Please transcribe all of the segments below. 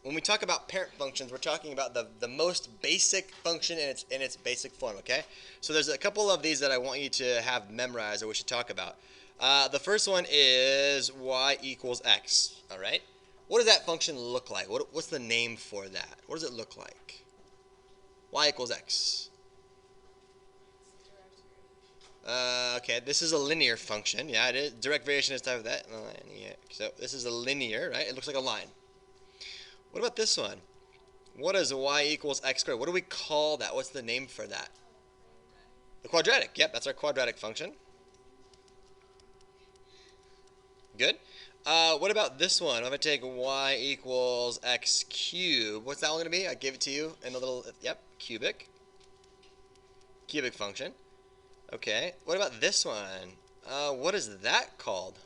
when we talk about parent functions, we're talking about the most basic function in its basic form, okay? So there's a couple of these that I want you to have memorized or we should talk about. The first one is y equals x, all right? What does that function look like? What's the name for that? What does it look like? Y equals x. Okay, this is a linear function. Yeah, it is. Direct variation is type of that. Yeah. So this is a linear, right? It looks like a line. What about this one? What is y equals x squared? What do we call that? What's the name for that? The quadratic. Yep, that's our quadratic function. Good. What about this one? If I take y equals x cubed, what's that one going to be? I give it to you in a little, yep, cubic. Cubic function. Okay. What about this one? What is that called?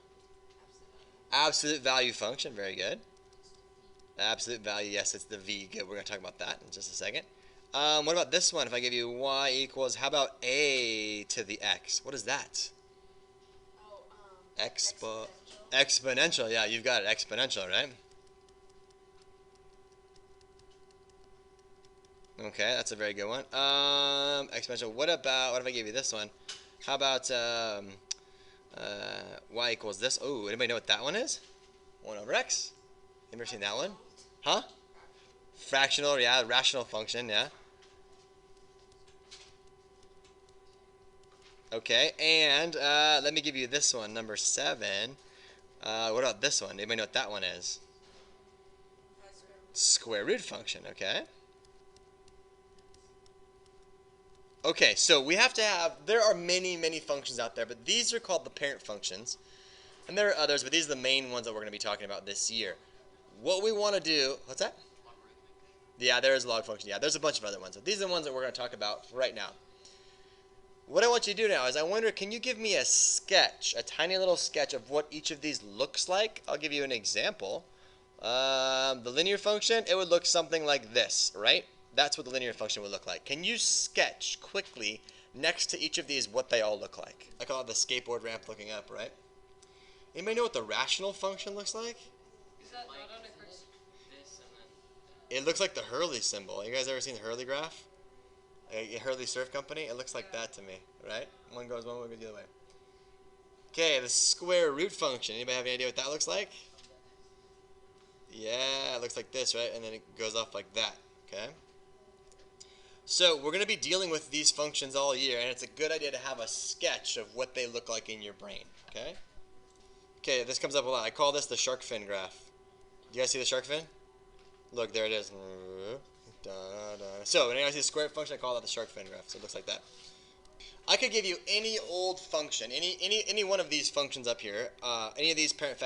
Absolute value function. Very good. Absolute value, yes, it's the v. Good. We're going to talk about that in just a second. What about this one? If I give you y equals, how about a to the x? What is that? Exponential. Yeah, you've got it. Exponential, right? Okay, that's a very good one. Exponential. What if I give you this one? How about y equals this? Oh, anybody know what that one is? 1 over x. Ever seen that one? Huh? Fractional, yeah, rational function, yeah. Okay, and let me give you this one, number 7. What about this one? Anybody know what that one is? Square root function, okay. Okay, so we have to have, there are many, many functions out there, but these are called the parent functions. And there are others, but these are the main ones that we're going to be talking about this year. What we want to do, what's that? Yeah, there is a log function. Yeah, there's a bunch of other ones, but these are the ones that we're going to talk about right now. What I want you to do now is I wonder, can you give me a sketch, a tiny little sketch of what each of these looks like? I'll give you an example. The linear function, it would look something like this, right? That's what the linear function would look like. Can you sketch quickly next to each of these what they all look like? I call it the skateboard ramp looking up, right? Anybody know what the rational function looks like? Is that not on a grid? This and then. It looks like the Hurley symbol. You guys ever seen the Hurley graph? A Hurley Surf Company? It looks like that to me, right? One goes one way, goes the other way. Okay, the square root function. Anybody have any idea what that looks like? Yeah, it looks like this, right? And then it goes off like that, okay? So we're going to be dealing with these functions all year, and it's a good idea to have a sketch of what they look like in your brain, okay? Okay, this comes up a lot. I call this the shark fin graph. Do you guys see the shark fin? Look, there it is. So when I see the square function, I call that the shark fin graph. So it looks like that. I could give you any old function, any one of these functions up here, any of these parent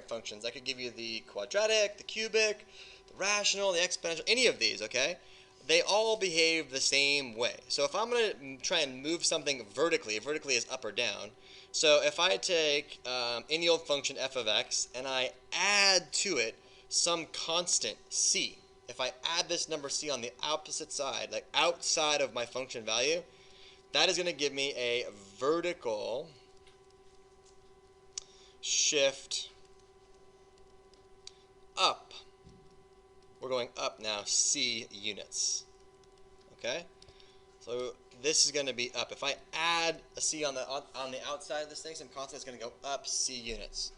functions. I could give you the quadratic, the cubic, the rational, the exponential, any of these, okay? They all behave the same way. So if I'm going to try and move something vertically is up or down. So if I take any old function f of x and I add to it some constant c, if I add this number c on the opposite side, like outside of my function value, that is going to give me a vertical shift up. We're going up now, c units. Okay? So this is going to be up. If I add a c on the outside of this thing, some constant is going to go up c units.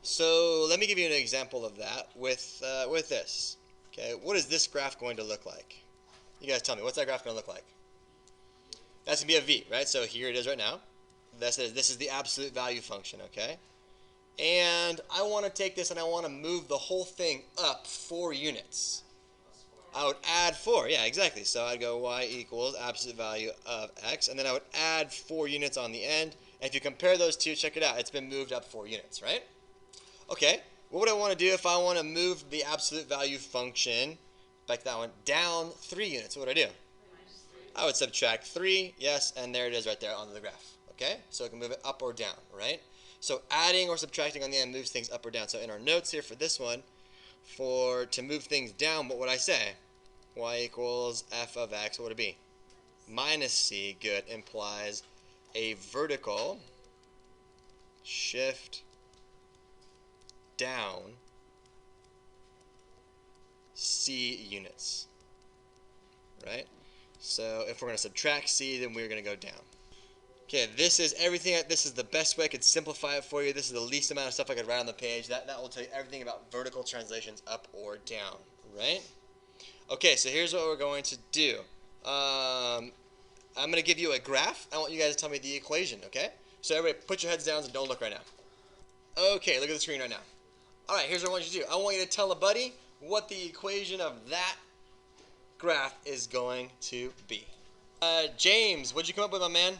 So let me give you an example of that with this. Okay, what is this graph going to look like? You guys tell me, what's that graph going to look like? That's going to be a v, right? So here it is right now. This is the absolute value function, okay? And I want to take this and I want to move the whole thing up 4 units. I would add 4, yeah, exactly. So I'd go y equals absolute value of x, and then I would add 4 units on the end. And if you compare those two, check it out. It's been moved up 4 units, right? Okay, what would I want to do if I want to move the absolute value function, like that one, down 3 units? What would I do? I would subtract 3, yes, and there it is right there on the graph. Okay, so I can move it up or down, right? So adding or subtracting on the end moves things up or down. So in our notes here for this one, to move things down, what would I say? Y equals f of x, what would it be? Minus c, good, implies a vertical shift down C units, right? So if we're going to subtract C, then we're going to go down. Okay, this is everything. This is the best way I could simplify it for you. This is the least amount of stuff I could write on the page. That will tell you everything about vertical translations up or down, right? Okay, so here's what we're going to do. I'm going to give you a graph. I want you guys to tell me the equation, okay? So everybody put your heads down and don't look right now. Okay, look at the screen right now. All right, here's what I want you to do. I want you to tell a buddy what the equation of that graph is going to be. James, what'd you come up with, my man?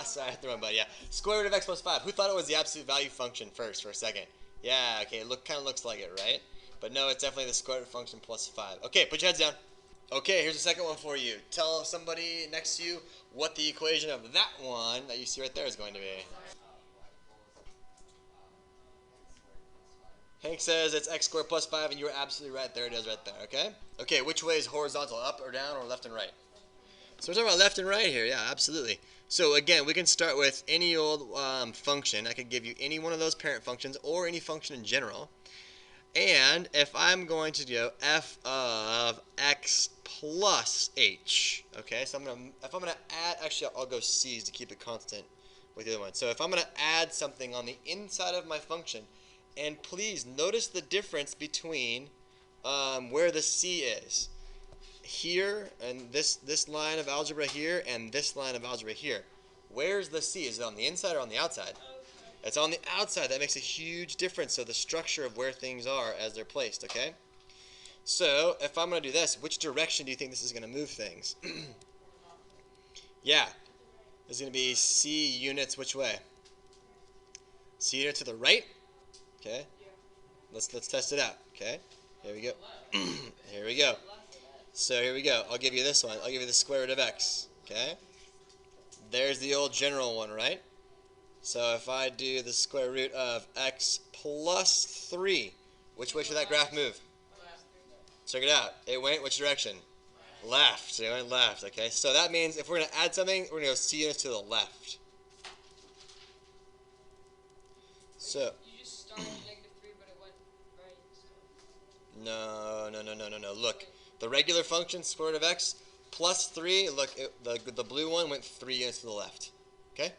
Sorry, I threw my buddy. Yeah, square root of x plus 5. Who thought it was the absolute value function first for a second? Yeah, okay, kind of looks like it, right? But no, it's definitely the square root function plus 5. Okay, put your heads down. Okay, here's the second one for you. Tell somebody next to you what the equation of that one that you see right there is going to be. Hank says it's x squared plus 5, and you're absolutely right. There it is right there, okay? Okay, which way is horizontal, up or down or left and right? So we're talking about left and right here, yeah, absolutely. So again, we can start with any old function. I could give you any one of those parent functions or any function in general. And if I'm going to do f of x plus h, okay, so if I'm gonna add, actually I'll go c's to keep it constant with the other one. So if I'm gonna add something on the inside of my function, and please notice the difference between where the c is. Here and this line of algebra here and this line of algebra here. Where's the C? Is it on the inside or on the outside? It's on the outside. That makes a huge difference. So the structure of where things are as they're placed, okay? So if I'm going to do this, which direction do you think this is going to move things? Yeah. It's going to be C units which way? C units to the right? Okay. Let's test it out, okay? Here we go. Here we go. So here we go. I'll give you this one. I'll give you the square root of x. Okay? There's the old general one, right? So if I do the square root of x plus 3, which way should that graph move? Check it out. It went which direction? Left. It went left. Okay? So that means if we're going to add something, we're going to go c units to the left. So You just started at -3, but it went right. no. Look. The regular function, square root of x, plus 3, look, the blue one went 3 units to the left. Okay?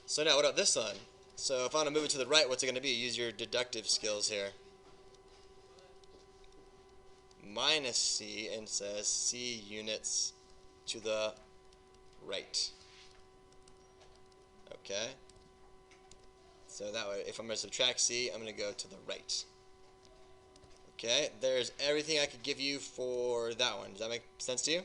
So now, what about this one? So if I want to move it to the right, what's it going to be? Use your deductive skills here. Minus c, and says c units to the right. Okay? So that way, if I'm going to subtract c, I'm going to go to the right. Okay, there's everything I could give you for that one. Does that make sense to you?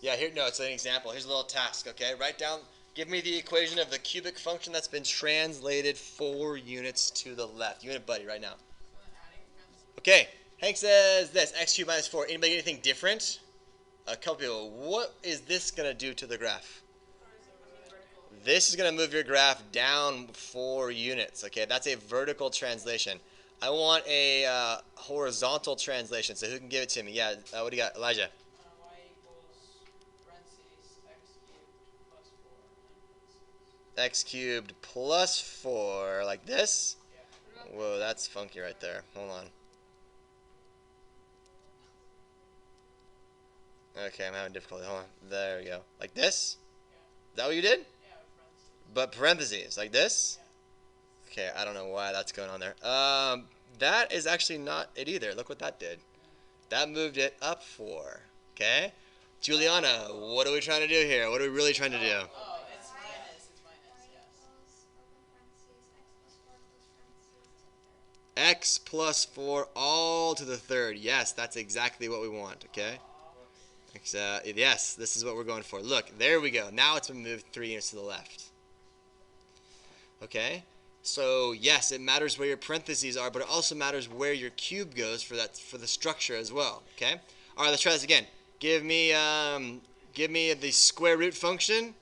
Yeah, here, no, it's an example. Here's a little task, okay? Write down, give me the equation of the cubic function that's been translated 4 units to the left. You and a buddy right now. Okay, Hank says this, x cubed minus 4. Anybody get anything different? A couple people. What is this going to do to the graph? This is going to move your graph down 4 units, okay? That's a vertical translation. I want a horizontal translation, so who can give it to me? Yeah, what do you got, Elijah? Y equals parentheses X cubed plus 4, like this? Yeah. Whoa, that's funky right there. Hold on. Okay, I'm having difficulty. Hold on. There we go. Like this? Yeah. Is that what you did? Yeah, parentheses. But parentheses, like this? Yeah. Okay, I don't know why that's going on there. That is actually not it either. Look what that did. That moved it up 4. Okay? Juliana, what are we trying to do here? What are we really trying to do? Oh, it's minus, yes. X plus 4 all to the third. Yes, that's exactly what we want, okay? Yes, this is what we're going for. Look, there we go. Now it's been moved 3 units to the left. Okay? So yes, it matters where your parentheses are, but it also matters where your cube goes for the structure as well. Okay. All right, let's try this again. Give me the square root function.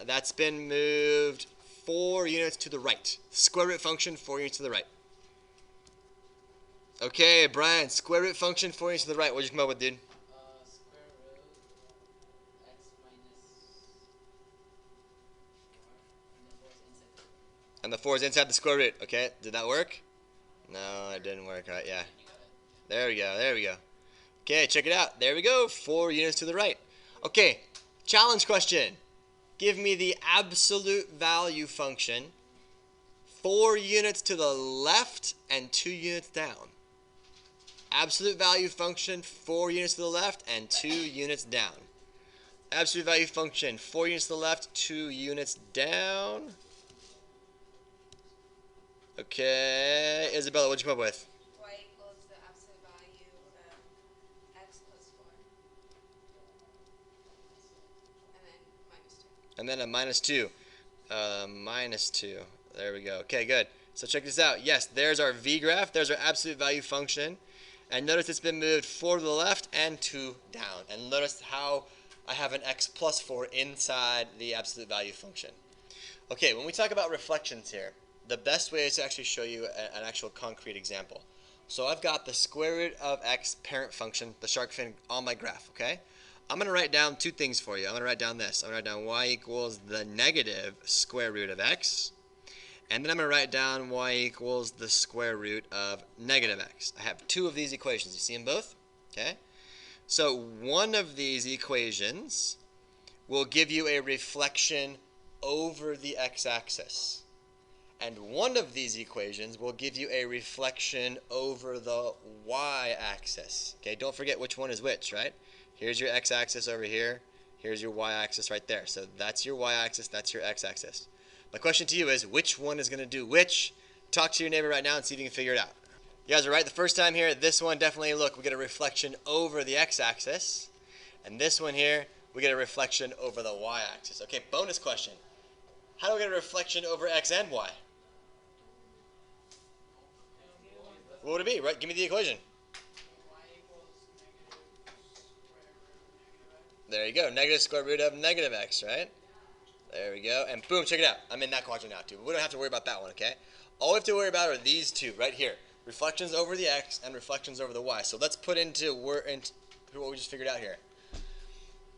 That's been moved 4 units to the right. Square root function 4 units to the right. Okay, Brian, square root function 4 units to the right. What'd you come up with, dude? Square root x minus 4, and the 4 is inside. And the 4 is inside the square root. Okay, did that work? No, it didn't work. All right, yeah. There we go, there we go. Okay, check it out. There we go, 4 units to the right. Okay, challenge question. Give me the absolute value function 4 units to the left and 2 units down. Absolute value function 4 units to the left and 2 units down. Absolute value function 4 units to the left, 2 units down. Okay, Isabella, what'd you come up with? Y equals the absolute value of x plus 4. And then minus 2. And then a minus 2. There we go. Okay, good. So check this out. Yes, there's our V graph. There's our absolute value function. And notice it's been moved 4 to the left and 2 down. And notice how I have an x plus 4 inside the absolute value function. Okay, when we talk about reflections here, the best way is to actually show you an actual concrete example. So I've got the square root of x parent function, the shark fin, on my graph, okay? I'm going to write down 2 things for you. I'm going to write down this. I'm going to write down y equals the negative square root of x. And then I'm going to write down y equals the square root of negative x. I have 2 of these equations. You see them both? Okay? So one of these equations will give you a reflection over the x-axis. And one of these equations will give you a reflection over the y-axis. Okay, don't forget which one is which, right? Here's your x-axis over here. Here's your y-axis right there. So that's your y-axis, that's your x-axis. My question to you is, which one is going to do which? Talk to your neighbor right now and see if you can figure it out. You guys are right the first time here. This one definitely, look, we get a reflection over the x-axis. And this one here, we get a reflection over the y-axis. Okay, bonus question. How do we get a reflection over x and y? What would it be? Right? Give me the equation. There you go. Negative square root of negative x, right? There we go. And boom, check it out. I'm in that quadrant now, too. But we don't have to worry about that one, okay? All we have to worry about are these 2 right here. Reflections over the x and reflections over the y. So let's put into what we just figured out here.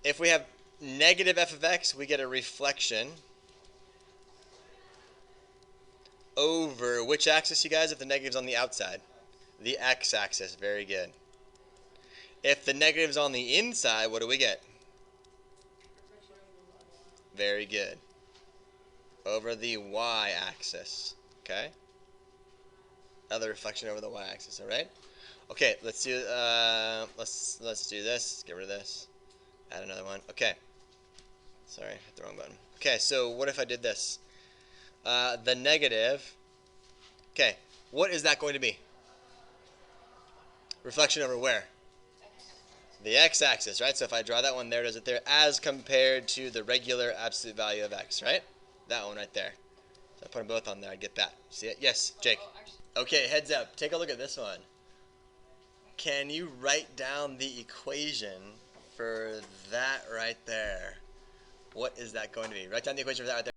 If we have negative f of x, we get a reflection over which axis, you guys, if the negative's on the outside? The x-axis. Very good. If the negative's on the inside, what do we get? Very good. Over the y-axis. Okay? Another reflection over the y-axis, all right? Okay, let's do let's do this. Get rid of this. Add another one. Okay. Sorry, hit the wrong button. Okay, so what if I did this? The negative. Okay, what is that going to be? Reflection over where? The x-axis, right? So if I draw that one there, does it there, as compared to the regular absolute value of x, right? That one right there. So I put them both on there, I'd get that. See it? Yes, Jake. Okay, heads up. Take a look at this one. Can you write down the equation for that right there? What is that going to be? Write down the equation for that right there.